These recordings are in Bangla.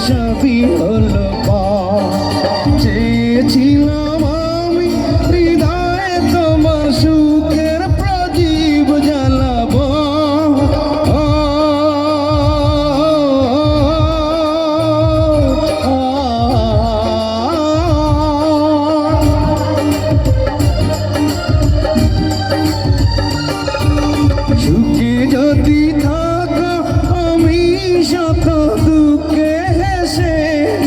সবই হলো চেয়েছিলাম আমি হৃদয়ে তোমার সুখের প্রদীপ জ্বালাবো। সুখে যদি থাকো আমি শত দুঃখে হেসে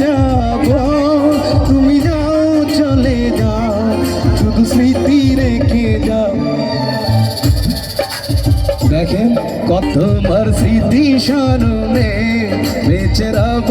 যাব। তুমি যাও চলে যাও, শুধু স্মৃতি রেখে যাও। দেখেন কত তোমার স্মৃতি স্মরণে বেঁচে রব